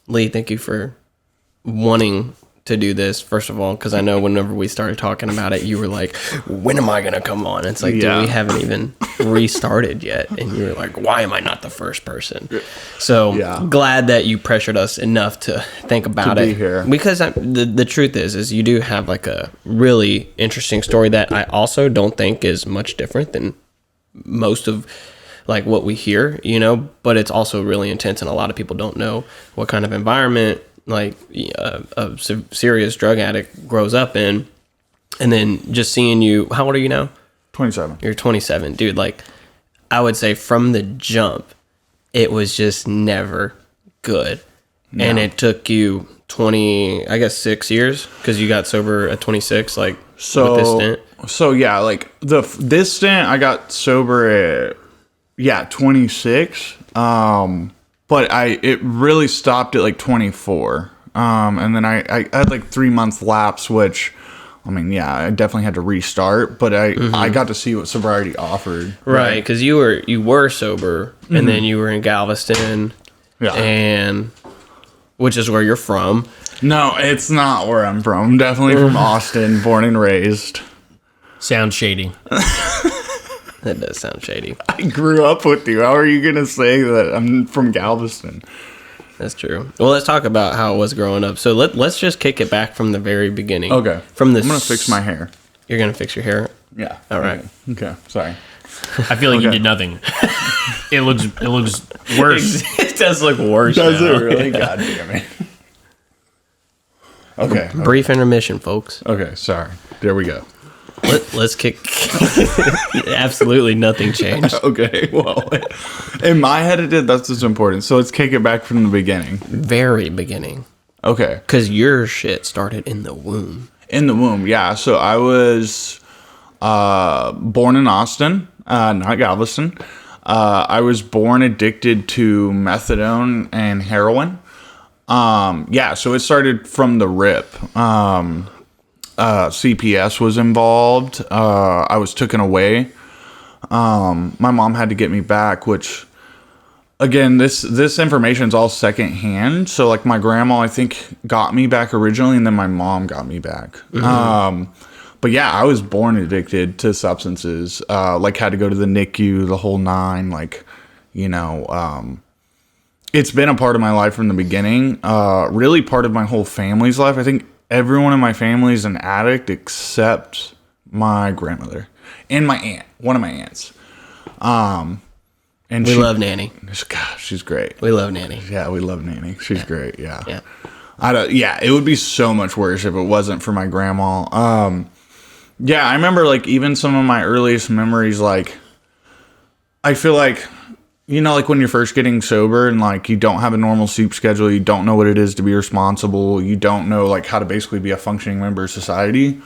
Lee, thank you for wanting to do this, first of all, because I know whenever we started talking about it, you were like, when am I going to come on? It's like, dude, we haven't even restarted yet. And you were like, why am I not the first person? So glad that you pressured us enough to think about it. Here. Because the truth is you do have like a really interesting story that I also don't think is much different than most of like what we hear, you know, but it's also really intense, and a lot of people don't know what kind of environment like a serious drug addict grows up in. And then just seeing you, how old are you now? 27. You're 27, dude. Like, I would say from the jump, it was just never good. No. And it took you 6 years, because you got sober at 26, like, with this stint. So yeah, like this stint, I got sober at 26. But it really stopped at like 24. And then I had like 3 month lapse, which, I mean, yeah, I definitely had to restart, but I got to see what sobriety offered. Right, because you were sober, and then you were in Galveston, and which is where you're from. No, it's not where I'm from. I'm definitely from Austin, born and raised. Sounds shady. That does sound shady. I grew up with you. How are you going to say that I'm from Galveston? That's true. Well, let's talk about how it was growing up. So let's just kick it back from the very beginning. Okay. I'm going to fix my hair. You're going to fix your hair? Yeah. All right. Okay. Sorry. I feel like you did nothing. It looks worse. It does look worse. Does it really? God damn it. Okay. Brief intermission, folks. Okay. Sorry. There we go. Let's kick. Absolutely nothing changed. Okay, well, in my head it did. That's what's important. So let's kick it back from the beginning. Very beginning. Okay. Because your shit started in the womb. In the womb, yeah. So I was born in Austin, not Galveston. I was born addicted to methadone and heroin. So it started from the rip. CPS was involved. I was taken away. My mom had to get me back, which, again, this information is all secondhand. So, like, my grandma, I think, got me back originally, and then my mom got me back. Mm-hmm. But yeah, I was born addicted to substances. Like, had to go to the NICU, the whole nine. Like, you know, it's been a part of my life from the beginning. Really part of my whole family's life. I think everyone in my family is an addict except my grandmother and my aunt, one of my aunts. And we love Nanny. Gosh, she's great. We love Nanny. Yeah, we love Nanny. She's great. Yeah. Yeah. It would be so much worse if it wasn't for my grandma. I remember, like, even some of my earliest memories, like, I feel like, you know, like when you're first getting sober and like you don't have a normal sleep schedule, you don't know what it is to be responsible, you don't know like how to basically be a functioning member of society.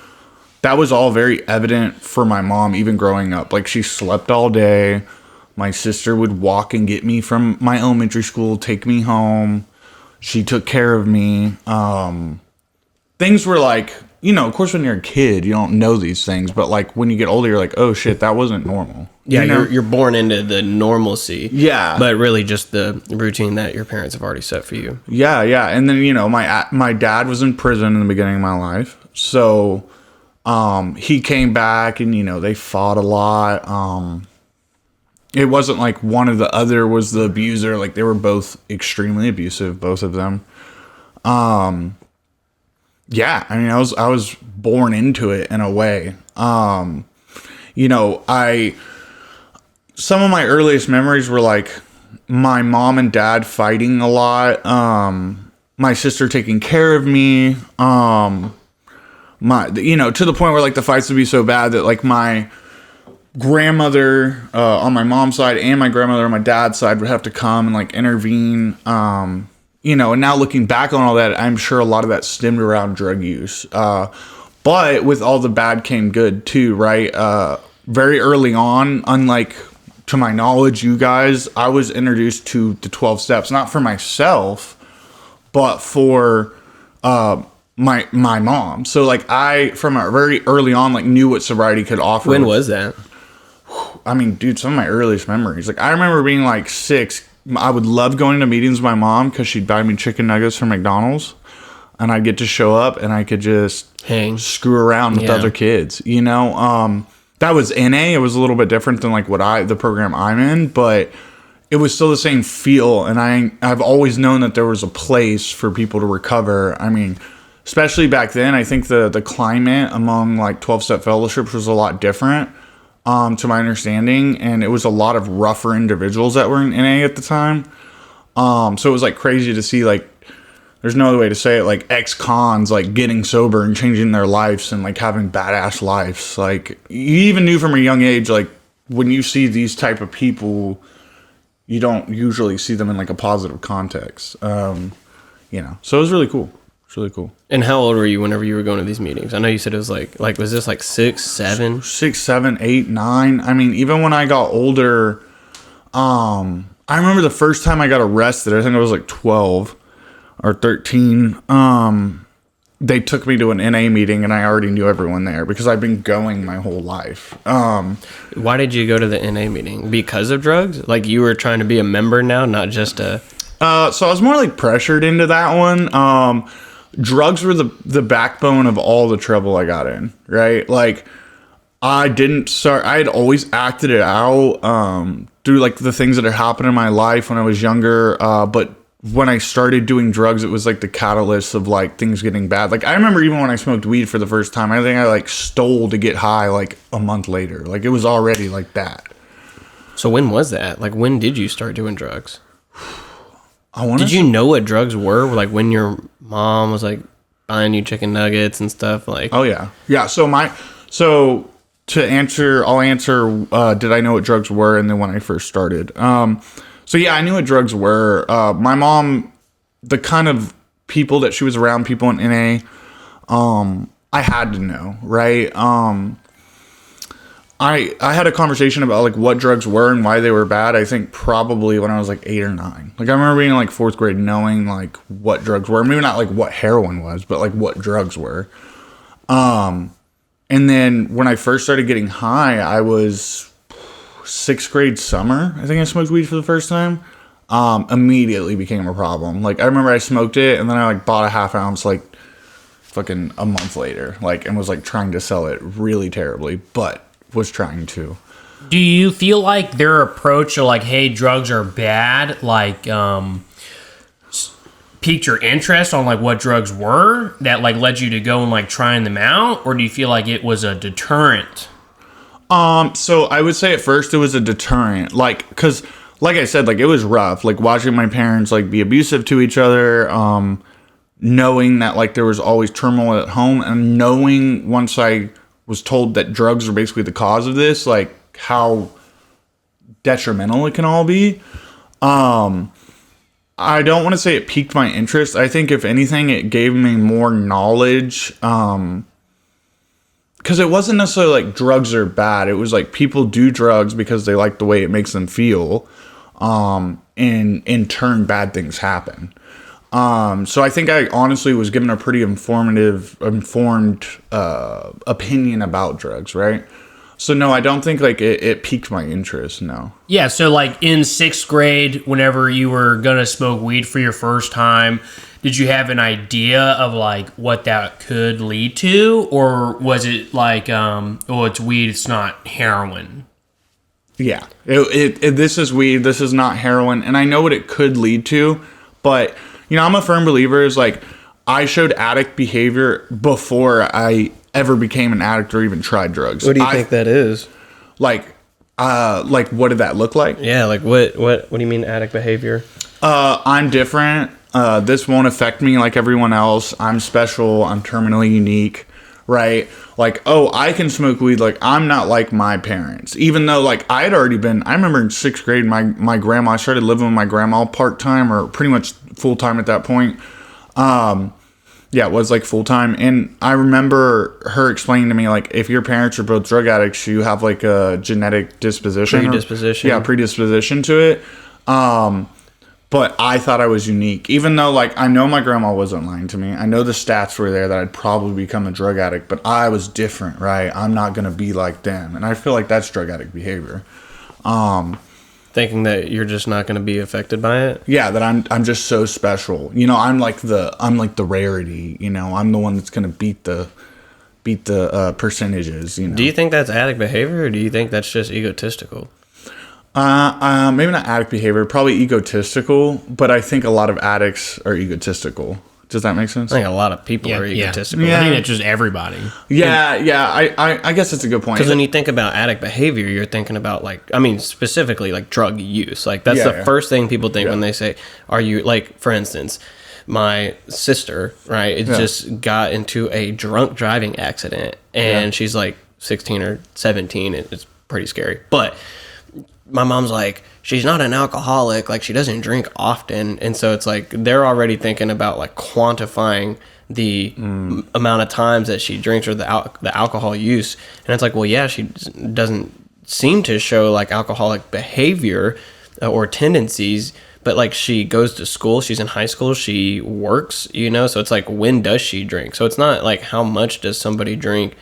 That was all very evident for my mom, even growing up. Like, she slept all day. My sister would walk and get me from my elementary school, take me home. She took care of me. Things were like, you know, of course, when you're a kid, you don't know these things. But like when you get older, you're like, oh shit, that wasn't normal. Yeah, you know? you're born into the normalcy. Yeah. But really just the routine that your parents have already set for you. Yeah. And then, you know, my dad was in prison in the beginning of my life. So he came back and, you know, they fought a lot. It wasn't like one or the other was the abuser. Like, they were both extremely abusive, both of them. Yeah, I mean, I was born into it in a way. You know, some of my earliest memories were like my mom and dad fighting a lot. My sister taking care of me. To the point where like the fights would be so bad that like my grandmother on my mom's side and my grandmother on my dad's side would have to come and like intervene. And now looking back on all that, I'm sure a lot of that stemmed around drug use. But with all the bad came good too, right? Very early on, unlike to my knowledge, you guys, I was introduced to the 12 steps, not for myself, but for my mom. So like I, from a very early on, like knew what sobriety could offer. When was that? I mean, dude, some of my earliest memories. Like I remember being like 6, I would love going to meetings with my mom because she'd buy me chicken nuggets from McDonald's, and I'd get to show up and I could just screw around with other kids, you know. That was NA. It was a little bit different than like the program I'm in, but it was still the same feel. And I've always known that there was a place for people to recover. I mean, especially back then, I think the climate among like 12-step fellowships was a lot different, to my understanding. And it was a lot of rougher individuals that were in NA at the time. So it was like crazy to see, like, there's no other way to say it, like ex-cons, like getting sober and changing their lives and like having badass lives. Like, you even knew from a young age, like when you see these type of people, you don't usually see them in like a positive context. You know, so it was really cool. It's really cool. And how old were you whenever you were going to these meetings? I know you said it was like was this like 6, 7? 6, 7, 8, 9. I mean, even when I got older, I remember the first time I got arrested, I think I was like 12 or 13. They took me to an NA meeting and I already knew everyone there because I've been going my whole life. Why did you go to the NA meeting? Because of drugs? Like you were trying to be a member now, not just a... So I was more like pressured into that one. Drugs were the backbone of all the trouble I got in, right? Like I had always acted it out through like the things that had happened in my life when I was younger. But when I started doing drugs, it was like the catalyst of like things getting bad. Like I remember even when I smoked weed for the first time, I think I like stole to get high like a month later. Like it was already like that. So when was that? Like when did you start doing drugs? Did you know what drugs were? Like when your mom was like buying you chicken nuggets and stuff? Like, oh yeah. Yeah. I'll answer, did I know what drugs were? And then when I first started, so yeah, I knew what drugs were. My mom, the kind of people that she was around, people in NA, I had to know, right? I had a conversation about like what drugs were and why they were bad. I think probably when I was like 8 or 9. Like I remember being in like 4th grade, knowing like what drugs were. Maybe not like what heroin was, but like what drugs were. And then when I first started getting high, I was 6th grade summer. I think I smoked weed for the first time. Immediately became a problem. Like I remember I smoked it and then I like bought a half ounce like fucking a month later, like, and was like trying to sell it really terribly, but was trying to. Do you feel like their approach to like, hey, drugs are bad, like piqued your interest on like what drugs were that like led you to go and like trying them out, or do you feel like it was a deterrent? So I would say at first it was a deterrent, like, cause like I said, like it was rough, like watching my parents like be abusive to each other, knowing that like there was always turmoil at home, and knowing once I was told that drugs are basically the cause of this, like how detrimental it can all be. I don't want to say it piqued my interest. I think if anything, it gave me more knowledge. Because it wasn't necessarily like drugs are bad. It was like people do drugs because they like the way it makes them feel. And in turn, bad things happen. So I think I honestly was given a pretty informed opinion about drugs, right? So no, I don't think like it piqued my interest, no. Yeah, so like in 6th grade, whenever you were gonna smoke weed for your first time, did you have an idea of like what that could lead to? Or was it like, oh, it's weed, it's not heroin? Yeah, this is weed, this is not heroin, and I know what it could lead to, but you know, I'm a firm believer is like I showed addict behavior before I ever became an addict or even tried drugs. What do you think that is? Like what did that look like? Yeah, like what do you mean addict behavior? I'm different. This won't affect me like everyone else. I'm special. I'm terminally unique, right? Like, oh, I can smoke weed. Like, I'm not like my parents. Even though, like, I had already been, I remember in 6th grade, my grandma, I started living with my grandma part-time or pretty much full-time at that point. Yeah, it was like full-time. And I remember her explaining to me, like, if your parents are both drug addicts, you have like a genetic disposition. Predisposition to it. But I thought I was unique, even though, like, I know my grandma wasn't lying to me. I know the stats were there that I'd probably become a drug addict, but I was different, right? I'm not going to be like them. And I feel like that's drug addict behavior. Thinking that you're just not going to be affected by it. Yeah, that I'm just so special. You know, I'm like the rarity. You know, I'm the one that's going to beat the percentages. You know. Do you think that's addict behavior, or do you think that's just egotistical? Maybe not addict behavior, probably egotistical. But I think a lot of addicts are egotistical. Does that make sense? I think a lot of people are egotistical. I think it's just everybody. I guess that's a good point. Because when you think about addict behavior, you're thinking about specifically like drug use. Like that's the first thing people think when they say, "Are you like?" For instance, my sister, right? It just got into a drunk driving accident, and she's like 16 or 17. It's pretty scary, but my mom's like, she's not an alcoholic, like she doesn't drink often, and so it's like they're already thinking about like quantifying the amount of times that she drinks or the alcohol use, and it's like, well, yeah, she doesn't seem to show like alcoholic behavior or tendencies, but like she goes to school, she's in high school, she works, you know, so it's like, when does she drink? So it's not like how much does somebody drink,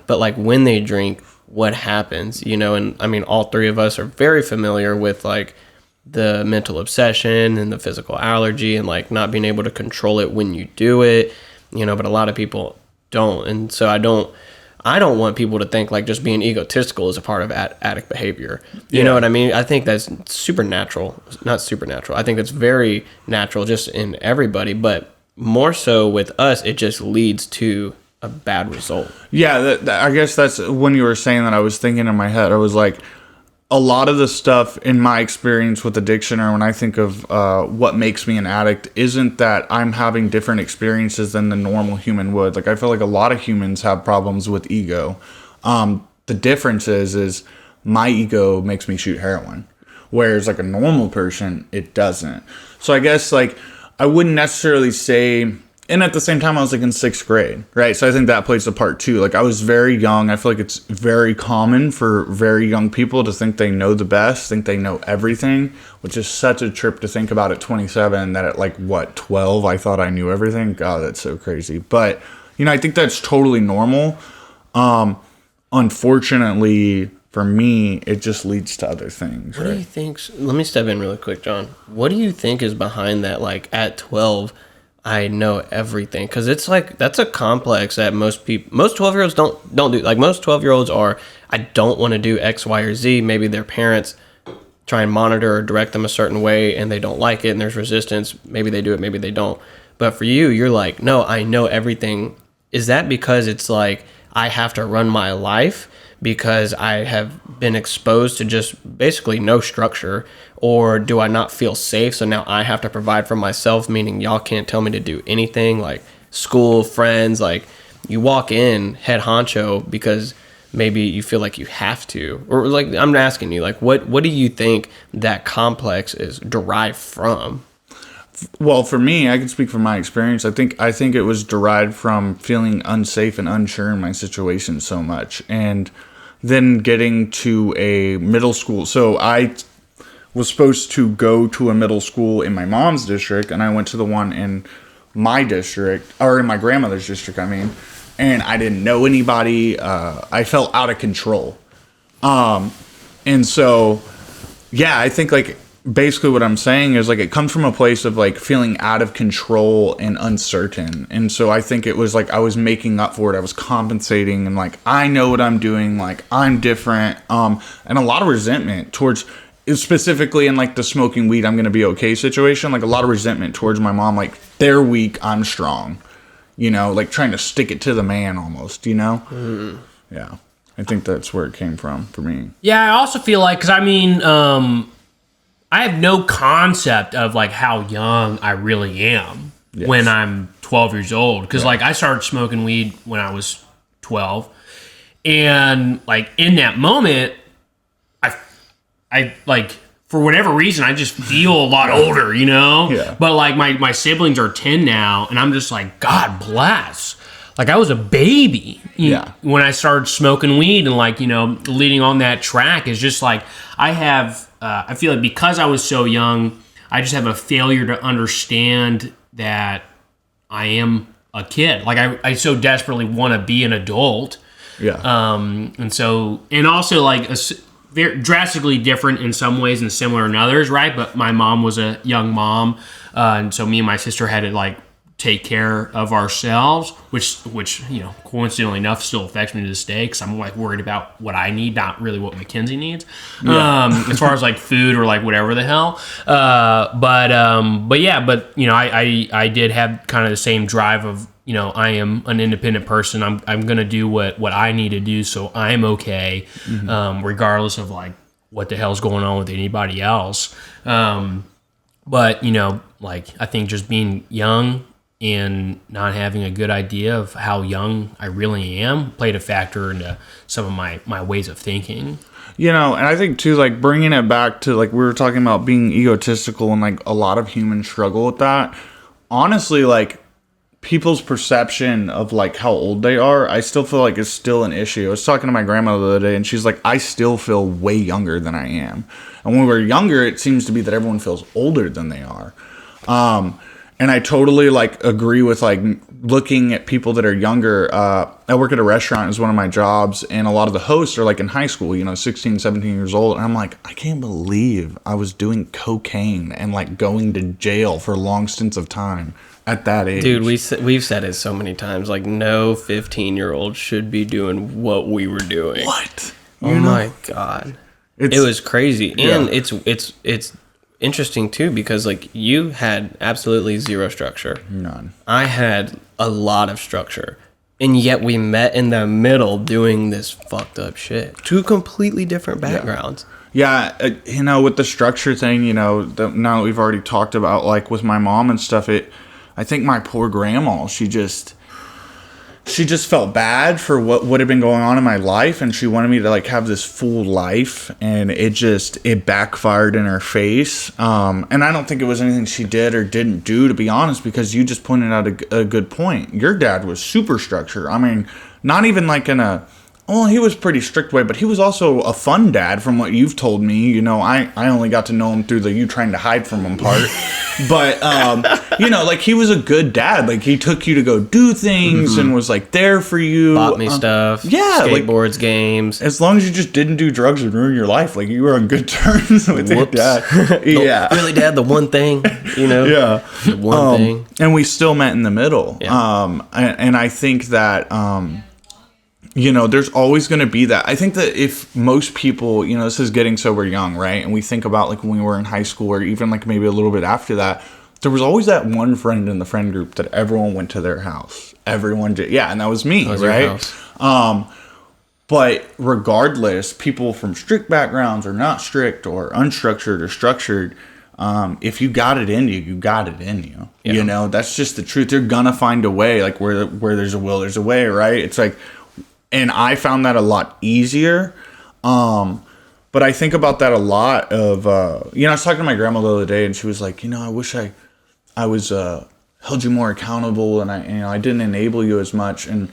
but like when they drink, what happens, you know. And I mean, all three of us are very familiar with like the mental obsession and the physical allergy and like not being able to control it when you do it, you know, but a lot of people don't. And so I don't want people to think like just being egotistical is a part of addict behavior. You know what I mean? I think that's supernatural, not supernatural. I think that's very natural just in everybody, but more so with us, it just leads to a bad result. Yeah, I guess that's when you were saying that, I was thinking in my head, I was like, a lot of the stuff in my experience with addiction, or when I think of what makes me an addict, isn't that I'm having different experiences than the normal human would. Like, I feel like a lot of humans have problems with ego. The difference is my ego makes me shoot heroin, whereas like a normal person, it doesn't. So I guess like I wouldn't necessarily say. And at the same time, I was like in 6th grade, right? So I think that plays a part too. Like I was very young. I feel like it's very common for very young people to think they know the best, think they know everything, which is such a trip to think about at 27, that at like, 12, I thought I knew everything. God, that's so crazy. But, you know, I think that's totally normal. Unfortunately, for me, it just leads to other things. What do you think? Let me step in really quick, John. What do you think is behind that? Like at 12, I know everything, because it's like that's a complex that most 12-year-olds don't do. Like most 12-year-olds are, I don't want to do X, Y, or Z. Maybe their parents try and monitor or direct them a certain way, and they don't like it, and there's resistance. Maybe they do it, maybe they don't. But for you, you're like, no, I know everything. Is that because it's like I have to run my life because I have been exposed to just basically no structure? Or do I not feel safe, so now I have to provide for myself, meaning y'all can't tell me to do anything, like school, friends, like you walk in head honcho because maybe you feel like you have to? Or like, I'm asking you, like, what do you think that complex is derived from? Well, for me, I can speak from my experience. I think it was derived from feeling unsafe and unsure in my situation so much. And then getting to a middle school. So I was supposed to go to a middle school in my mom's district, and I went to the one in my district, or in my grandmother's district, I mean, and I didn't know anybody. I felt out of control. And so, yeah, I think like basically what I'm saying is like it comes from a place of like feeling out of control and uncertain. And so I think it was like I was making up for it. I was compensating, and like I know what I'm doing, like I'm different. And a lot of resentment towards, specifically in like the smoking weed I'm gonna be okay situation, like a lot of resentment towards my mom, like they're weak, I'm strong, you know, like trying to stick it to the man almost, you know. Yeah, I think that's where it came from for me. Yeah, I also feel like, because I mean, I have no concept of like how young I really am when I'm 12 years old, because like I started smoking weed when I was 12, and like in that moment I like, for whatever reason, I just feel a lot older, you know? Yeah. But like my siblings are 10 now, and I'm just like, God bless. Like I was a baby when I started smoking weed, and like, you know, leading on that track is just like, I feel like because I was so young, I just have a failure to understand that I am a kid. Like I so desperately want to be an adult. Yeah. And so, and also like, very drastically different in some ways and similar in others, right? But my mom was a young mom, and so me and my sister had to like take care of ourselves, which coincidentally enough still affects me to this day because I'm like worried about what I need, not really what Mackenzie needs, as far as like food or like whatever the hell. But I did have kind of the same drive of, I am an independent person. I'm gonna do what I need to do, so I'm okay, regardless of like what the hell's going on with anybody else. But like I think just being young and not having a good idea of how young I really am played a factor into some of my ways of thinking. And I think too, like bringing it back to like we were talking about being egotistical and like a lot of humans struggle with that. Honestly, like people's perception of like how old they are, I still feel like is still an issue. I was talking to my grandmother the other day and she's like, I still feel way younger than I am. And when we're younger, it seems to be that everyone feels older than they are. And I totally like agree with like looking at people that are younger. I work at a restaurant is one of my jobs, and a lot of the hosts are like in high school, 16, 17 years old. And I'm like, I can't believe I was doing cocaine and like going to jail for long stints of time at that age. Dude, we've said it so many times. Like, no 15-year-old should be doing what we were doing. What? My God. It was crazy. And it's interesting too because like you had absolutely zero structure. None. I had a lot of structure, and yet we met in the middle doing this fucked up shit. Two completely different backgrounds. Yeah, with the structure thing, now that we've already talked about like with my mom and stuff, I think my poor grandma, she just felt bad for what had been going on in my life, and she wanted me to like have this full life, and it backfired in her face. And I don't think it was anything she did or didn't do, to be honest, because you just pointed out a good point. Your dad was super structured. I mean, not even like he was pretty strict way, but he was also a fun dad from what you've told me. I only got to know him through the you trying to hide from him part. But, like he was a good dad. Like he took you to go do things and was like there for you. Bought me stuff. Yeah. Skateboards, games. As long as you just didn't do drugs and ruin your life. Like you were on good terms with your dad. Yeah. Really, Dad, the one thing, Yeah. The one thing. And we still met in the middle. Yeah. And I think that, there's always going to be that. I think that if most people, this is getting sober young, right? And we think about like when we were in high school or even like maybe a little bit after that, there was always that one friend in the friend group that everyone went to their house. Everyone did. Yeah. And that was me, right? But regardless, people from strict backgrounds or not strict or unstructured or structured, if you got it in you, you got it in you. Yeah. That's just the truth. You're going to find a way. Like where there's a will, there's a way, right? It's like, and I found that a lot easier. But I think about that a lot of, I was talking to my grandma the other day and she was like, I wish I was, held you more accountable and I didn't enable you as much. And,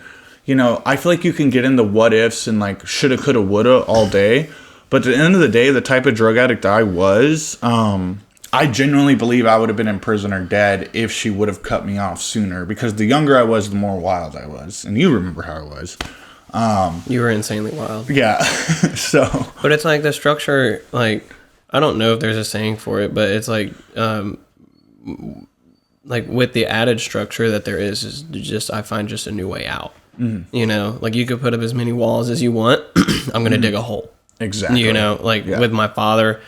I feel like you can get into what ifs and like shoulda, coulda, woulda all day. But at the end of the day, the type of drug addict I was, I genuinely believe I would have been in prison or dead if she would have cut me off sooner, because the younger I was, the more wild I was. And you remember how I was. You were insanely wild. Yeah. So, but it's like the structure, like, I don't know if there's a saying for it, but it's like with the added structure that there is just, I find just a new way out. Mm-hmm. Like you could put up as many walls as you want. I'm going to dig a hole. Exactly. With my father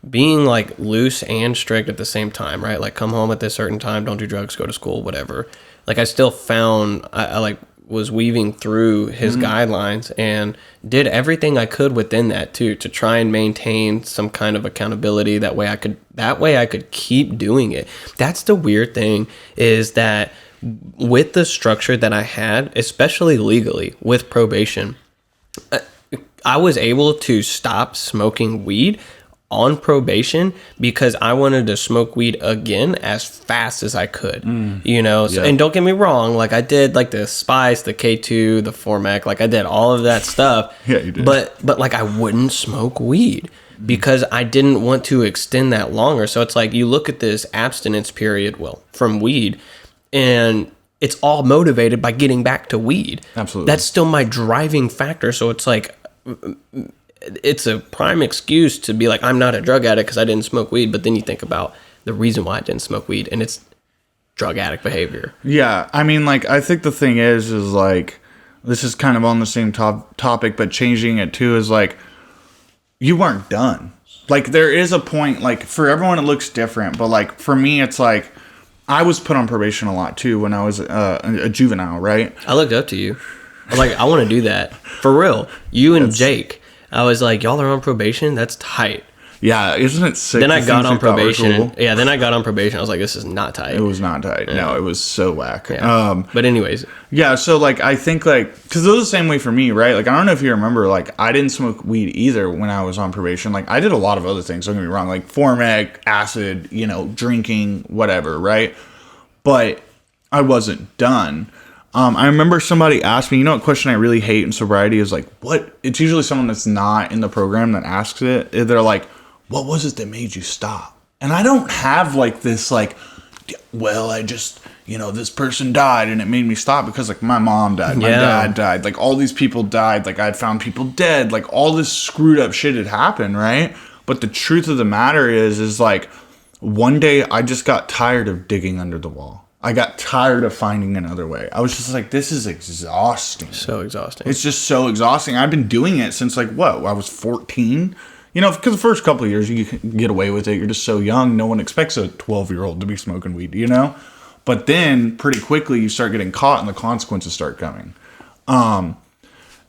being like loose and strict at the same time, right? Like come home at this certain time, don't do drugs, go to school, whatever. Like I still found, I like was weaving through his guidelines and did everything I could within that too, to try and maintain some kind of accountability. That way I could keep doing it. That's the weird thing, is that with the structure that I had, especially legally with probation, I was able to stop smoking weed on probation because I wanted to smoke weed again as fast as I could, So, and don't get me wrong, like I did like the Spice, the K2, the Formac, like I did all of that stuff. Yeah, you did. But like I wouldn't smoke weed because I didn't want to extend that longer. So it's like you look at this abstinence period, from weed, and it's all motivated by getting back to weed. Absolutely. That's still my driving factor. So it's like it's a prime excuse to be like, I'm not a drug addict because I didn't smoke weed. But then you think about the reason why I didn't smoke weed, and it's drug addict behavior. Yeah, I mean, like, I think the thing is like, this is kind of on the same topic, but changing it too is like, you weren't done. Like, there is a point, like, for everyone it looks different, but like, for me, it's like, I was put on probation a lot too when I was a juvenile, right? I looked up to you. I was like, I want to do that. For real. You and Jake. I was like, y'all are on probation? That's tight. Yeah, isn't it sick? Then I got on probation. Cool? Yeah, then I got on probation. I was like, this is not tight. It was not tight. Yeah. No, it was so whack. Yeah. But anyways. Yeah, so like, I think like, because it was the same way for me, right? Like, I don't know if you remember, like, I didn't smoke weed either when I was on probation. Like, I did a lot of other things, don't get me wrong, like Formic, acid, you know, drinking, whatever, right? But I wasn't done. I remember somebody asked me, you know what question I really hate in sobriety is like, what? It's usually someone that's not in the program that asks it. They're like, what was it that made you stop? And I don't have like this like, well, I just, you know, this person died and it made me stop because like my mom died, my dad died, like all these people died, like I'd found people dead, like all this screwed up shit had happened, right? But the truth of the matter is like one day I just got tired of digging under the wall. I got tired of finding another way. I was just like, this is exhausting. So exhausting. It's just so exhausting. I've been doing it since like, what? I was 14? You know, because the first couple of years you can get away with it. You're just so young. No one expects a 12-year-old to be smoking weed, you know? But then pretty quickly you start getting caught and the consequences start coming. And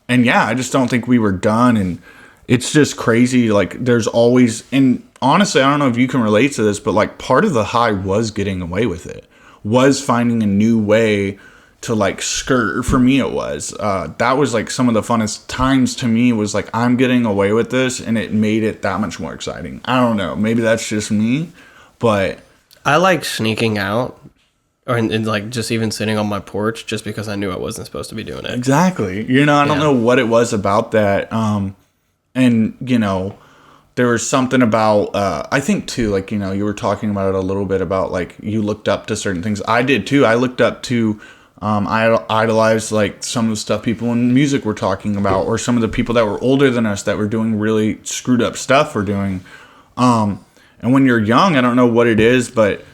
yeah, I just don't think we were done. And it's just crazy. Like there's always, and honestly, I don't know if you can relate to this, but like part of the high was getting away with it. Was finding a new way to like skirt. For me it was that was like some of the funnest times to me was like I'm getting away with this, and it made it that much more exciting. I don't know, maybe that's just me, but I like sneaking out or and like just even sitting on my porch just because I knew I wasn't supposed to be doing it. Exactly. You know, I don't know what it was about that. And you know, there was something about, I think too, like, you know, you were talking about it a little bit about like you looked up to certain things. I did too. I looked up to, I idolized like some of the stuff people in music were talking about, or some of the people that were older than us that were doing really screwed up stuff were doing. And when you're young, I don't know what it is, but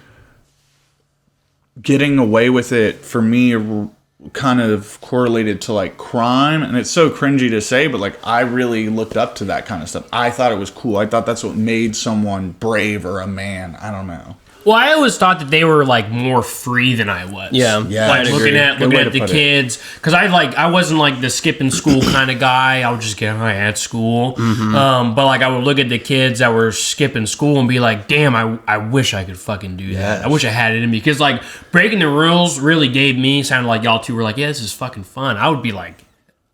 getting away with it for me kind of correlated to like crime, and it's so cringy to say, but like I really looked up to that kind of stuff. I thought it was cool. I thought that's what made someone brave or a man. I don't know. Well, I always thought that they were like more free than I was. Yeah. Like looking at the kids, because I wasn't like the skipping school kind of guy. I would just get high at school. Mm-hmm. But like I would look at the kids that were skipping school and be like, damn, I wish I could fucking do that. Yes. I wish I had it in me, because like breaking the rules really gave me, sounded like y'all two were like, yeah, this is fucking fun. I would be like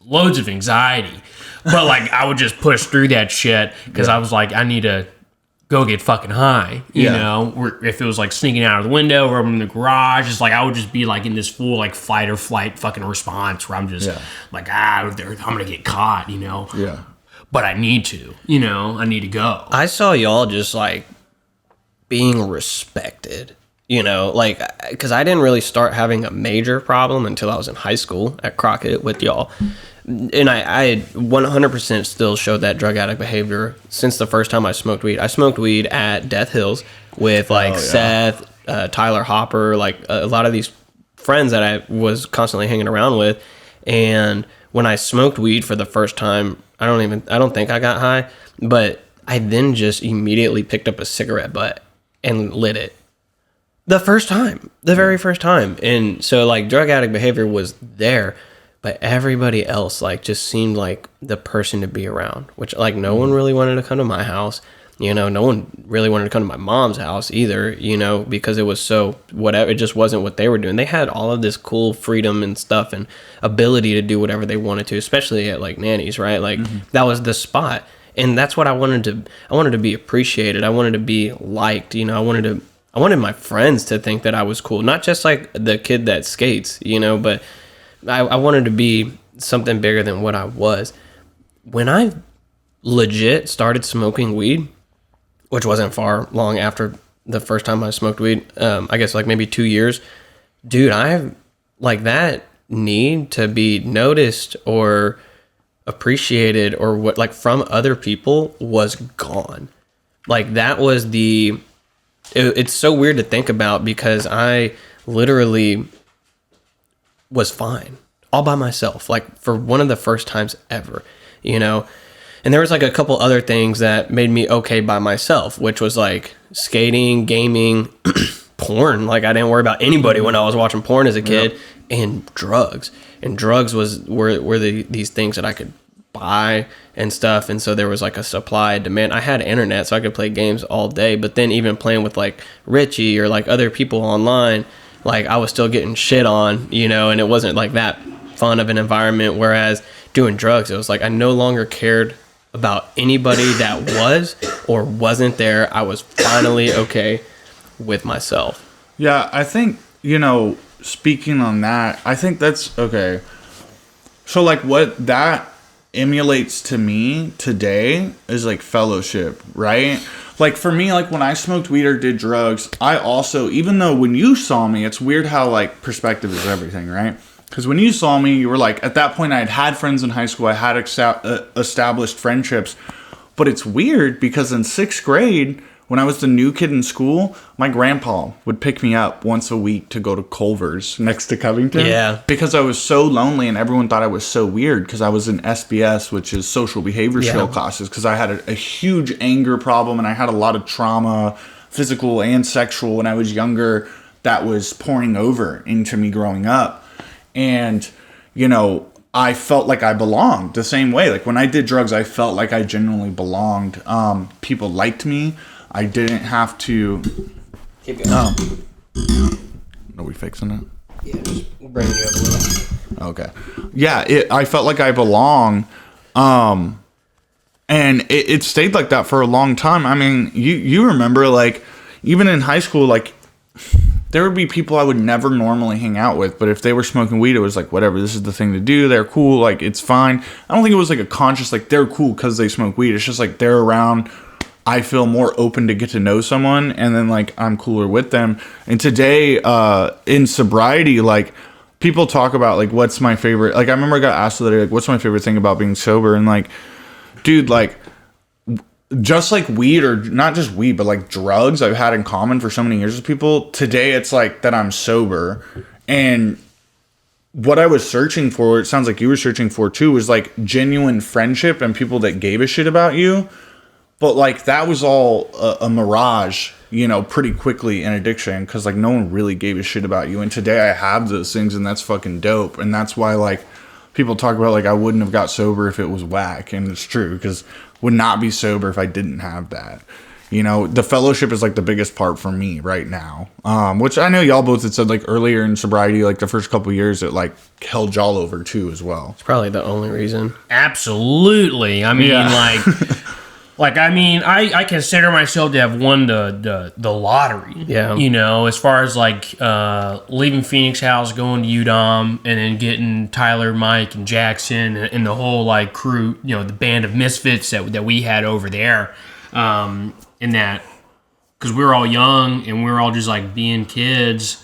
loads of anxiety, but like I would just push through that shit because I was like, I need to go get fucking high, you know, or if it was like sneaking out of the window or in the garage, it's like I would just be like in this full like fight or flight fucking response where I'm just like, I'm gonna get caught, you know. Yeah. But I need to, you know, I need to go. I saw y'all just like being respected, you know, like, because I didn't really start having a major problem until I was in high school at Crockett with y'all. And I 100% still showed that drug addict behavior since the first time I smoked weed. I smoked weed at Death Hills with like Seth, Tyler Hopper, like a lot of these friends that I was constantly hanging around with. And when I smoked weed for the first time, I don't think I got high, but I then just immediately picked up a cigarette butt and lit it. The very first time. And so like drug addict behavior was there. But everybody else like just seemed like the person to be around, which like no one really wanted to come to my house, you know, no one really wanted to come to my mom's house either, you know, because it was so whatever, it just wasn't what they were doing. They had all of this cool freedom and stuff and ability to do whatever they wanted to, especially at like Nanny's, right? Like that was the spot. And that's what I wanted to be appreciated. I wanted to be liked, you know, I wanted my friends to think that I was cool, not just like the kid that skates, you know, but I wanted to be something bigger than what I was. When I legit started smoking weed, which wasn't far long after the first time I smoked weed, I guess like maybe 2 years, dude, I have like that need to be noticed or appreciated or what like from other people was gone. Like that was it's so weird to think about because I literally was fine all by myself, like for one of the first times ever, you know. And there was like a couple other things that made me okay by myself, which was like skating, gaming, porn. Like I didn't worry about anybody when I was watching porn as a kid, and drugs. And drugs were these things that I could buy and stuff. And so there was like a supply and demand. I had internet, so I could play games all day. But then even playing with like Richie or like other people online, like I was still getting shit on, you know, and it wasn't like that fun of an environment. Whereas doing drugs, it was like I no longer cared about anybody that was or wasn't there. I was finally okay with myself. Yeah, I think, you know, speaking on that, I think that's okay. So like what that emulates to me today is like fellowship, right? Like for me, like when I smoked weed or did drugs, I also, even though when you saw me, it's weird how like perspective is everything, right? Because when you saw me, you were like, at that point I had friends in high school, I had established friendships, but it's weird because in 6th grade, when I was the new kid in school, my grandpa would pick me up once a week to go to Culver's next to Covington. Yeah. Because I was so lonely and everyone thought I was so weird because I was in SBS, which is social behavior skill classes, because I had a huge anger problem and I had a lot of trauma, physical and sexual, when I was younger that was pouring over into me growing up. And, you know, I felt like I belonged the same way. Like when I did drugs, I felt like I genuinely belonged. People liked me. I didn't have to. Keep going. Are we fixing it? Yeah, just bringing you up a little. Okay. Yeah, I felt like I belong. And it stayed like that for a long time. I mean, you remember, like, even in high school, like, there would be people I would never normally hang out with, but if they were smoking weed, it was like, whatever, this is the thing to do. They're cool. Like, it's fine. I don't think it was like a conscious, like, they're cool because they smoke weed. It's just like they're around. I feel more open to get to know someone, and then like I'm cooler with them. And today, in sobriety, like people talk about like what's my favorite. Like I remember I got asked the other day, like, what's my favorite thing about being sober? And like, dude, like just like weed, or not just weed, but like drugs I've had in common for so many years with people. Today, it's like that I'm sober, and what I was searching for, it sounds like you were searching for too, was like genuine friendship and people that gave a shit about you. But, like, that was all a mirage, you know, pretty quickly in addiction, because, like, no one really gave a shit about you. And today I have those things, and that's fucking dope. And that's why, like, people talk about, like, I wouldn't have got sober if it was whack. And it's true, because would not be sober if I didn't have that. You know, the fellowship is, like, the biggest part for me right now. Which I know y'all both had said, like, earlier in sobriety, like, the first couple of years, it, like, held y'all over, too, as well. It's probably the only reason. Absolutely. I mean, like... Like, I mean, I consider myself to have won the lottery. Yeah. You know, as far as, like, leaving Phoenix House, going to UDOM, and then getting Tyler, Mike, and Jackson, and the whole, like, crew, you know, the band of misfits that we had over there. In that, because we were all young, and we were all just, like, being kids,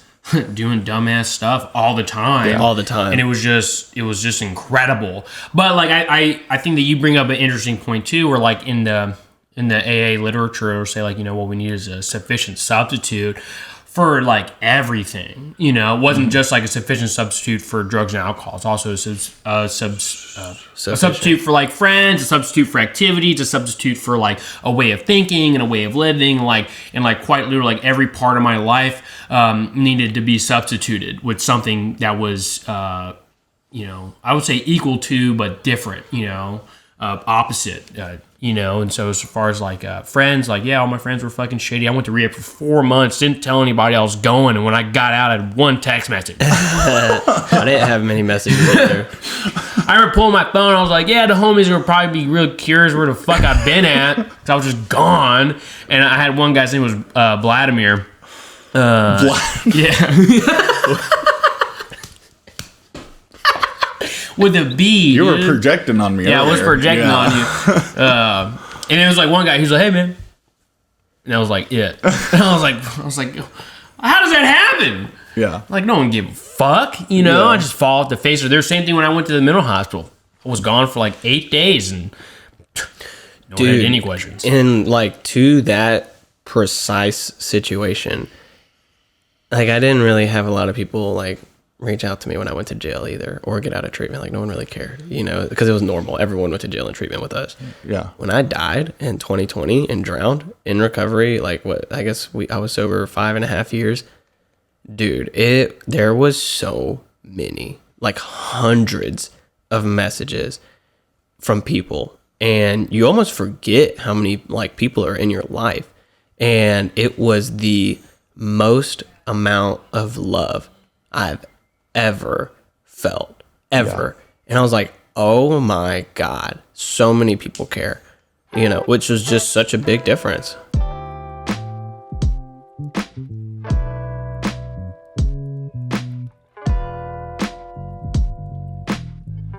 doing dumbass stuff all the time. Yeah, all the time. And it was just incredible. But like I think that you bring up an interesting point too, where like in the AA literature, or say like, you know, what we need is a sufficient substitute for like everything. You know, it wasn't just like a sufficient substitute for drugs and alcohol. It's also a substitute for like friends, a substitute for activities, a substitute for like a way of thinking and a way of living. Like, and like quite literally, like every part of my life needed to be substituted with something that was, you know, I would say equal to but different. You know, opposite. You know, and so as far as like friends, like, yeah, all my friends were fucking shitty. I went to rehab for 4 months, didn't tell anybody I was going, and when I got out, I had one text message. I didn't have many messages either. I remember pulling my phone, I was like, yeah, the homies would probably be real curious where the fuck I've been at, because I was just gone. And I had one guy's name was Vladimir. Yeah. With a B. You were projecting on me. Yeah, earlier. I was projecting on you. And it was like one guy, he was like, hey, man. And I was like, yeah. And I was like, how does that happen? Yeah. Like, no one gave a fuck, you know? Yeah. I just fall off the face of their same thing when I went to the mental hospital. I was gone for like 8 days and no one had any questions. And like to that precise situation, like I didn't really have a lot of people like reach out to me when I went to jail either, or get out of treatment. Like no one really cared, you know, because it was normal. Everyone went to jail and treatment with us. Yeah. When I died in 2020 and drowned in recovery, like what I guess I was sober 5.5 years. Dude, there was so many, like hundreds of messages from people, and you almost forget how many like people are in your life. And it was the most amount of love I've ever felt, ever. Yeah. And I was like, oh my God, so many people care, you know, which was just such a big difference.